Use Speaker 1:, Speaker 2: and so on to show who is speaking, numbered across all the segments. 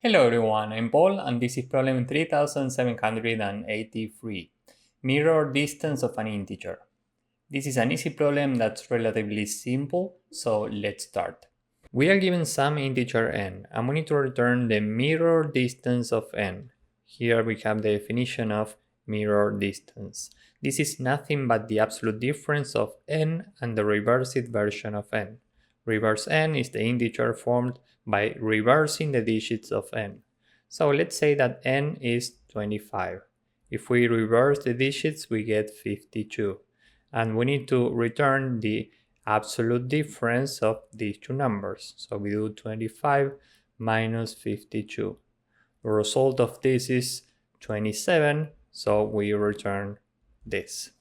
Speaker 1: Hello everyone, I'm Paul and this is problem 3783, mirror distance of an integer. This is an easy problem that's relatively simple, so let's start. We are given some integer n and we need to return the mirror distance of n. Here we have the definition of mirror distance. This is nothing but the absolute difference of n and the reversed version of n. Reverse n is the integer formed by reversing the digits of n. So let's say that n is 25. If we reverse the digits, we get 52. And we need to return the absolute difference of these two numbers. So we do 25 minus 52. The result of this is 27, so we return this.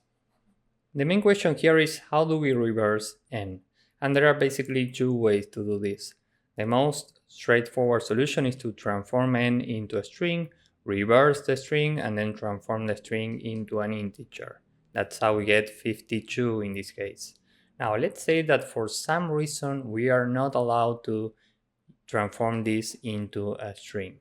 Speaker 1: The main question here is how do we reverse n? And there are basically two ways to do this. The most straightforward solution is to transform n into a string, reverse the string, and then transform the string into an integer. That's how we get 52 in this case. Now let's say that for some reason we are not allowed to transform this into a string.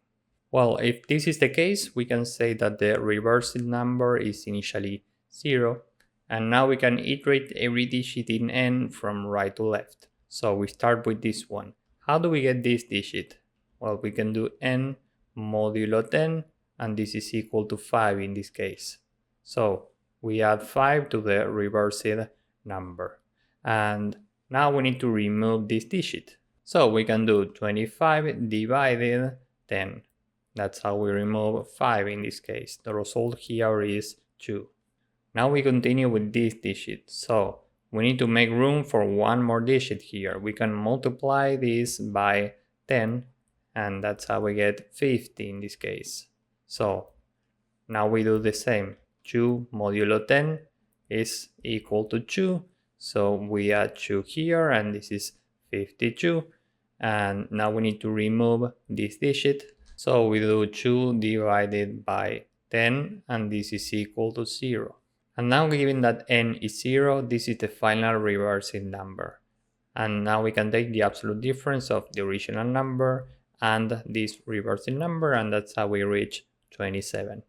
Speaker 1: Well, if this is the case, we can say that the reversed number is initially 0, and now we can iterate every digit in n from right to left. So we start with this one. How do we get this digit? Well, we can do n modulo 10, and this is equal to 5 in this case. So we add 5 to the reversed number. And now we need to remove this digit. So we can do 25 divided 10. That's how we remove 5 in this case. The result here is 2. Now we continue with this digit. So we need to make room for one more digit here. We can multiply this by 10, and that's how we get 50 in this case. So now we do the same. 2 modulo 10 is equal to 2. So we add 2 here, and this is 52. And now we need to remove this digit. So we do 2 divided by 10, and this is equal to 0. And now given that n is 0, this is the final reversing number. And now we can take the absolute difference of the original number and this reversing number, and that's how we reach 27.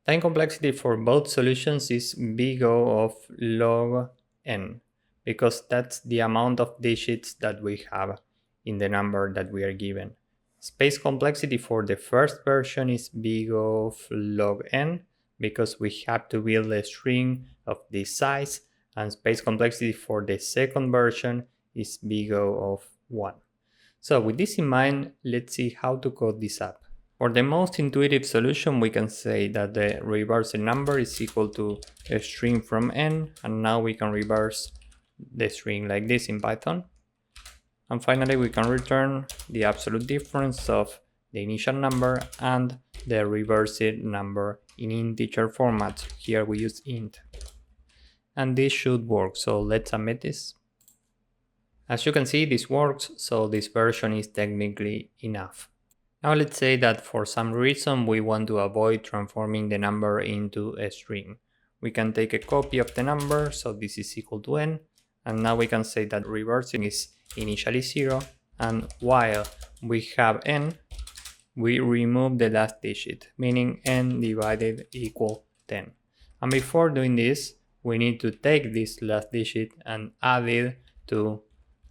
Speaker 1: Time complexity for both solutions is big O of log n, because that's the amount of digits that we have in the number that we are given. Space complexity for the first version is big O of log n, because we have to build a string of this size, and space complexity for the second version is big O of 1. So with this in mind, let's see how to code this up. For the most intuitive solution, we can say that the reversed number is equal to a string from n, and now we can reverse the string like this in Python. And finally, we can return the absolute difference of the initial number and the reversed number in integer format. Here we use int. And this should work, so let's submit this. As you can see, this works, so this version is technically enough. Now let's say that for some reason we want to avoid transforming the number into a string. We can take a copy of the number, so this is equal to n, and now we can say that reversing is initially 0, and while we have n, we remove the last digit, meaning n divided equal 10. And before doing this, we need to take this last digit and add it to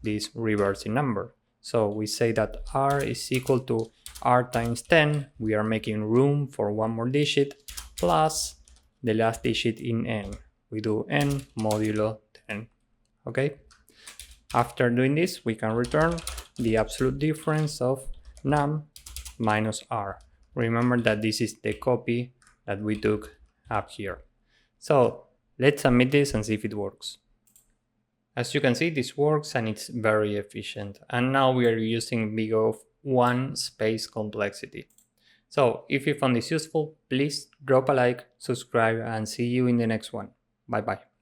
Speaker 1: this reversing number. So we say that r is equal to r times 10, we are making room for one more digit, plus the last digit in n. We do n modulo 10, okay? After doing this, we can return the absolute difference of num minus r. Remember that this is the copy that we took up here. So let's submit this and see if it works. As you can see, this works and it's very efficient. And now we are using big O of 1 space complexity. So if you found this useful, please drop a like, subscribe, and see you in the next one. Bye bye.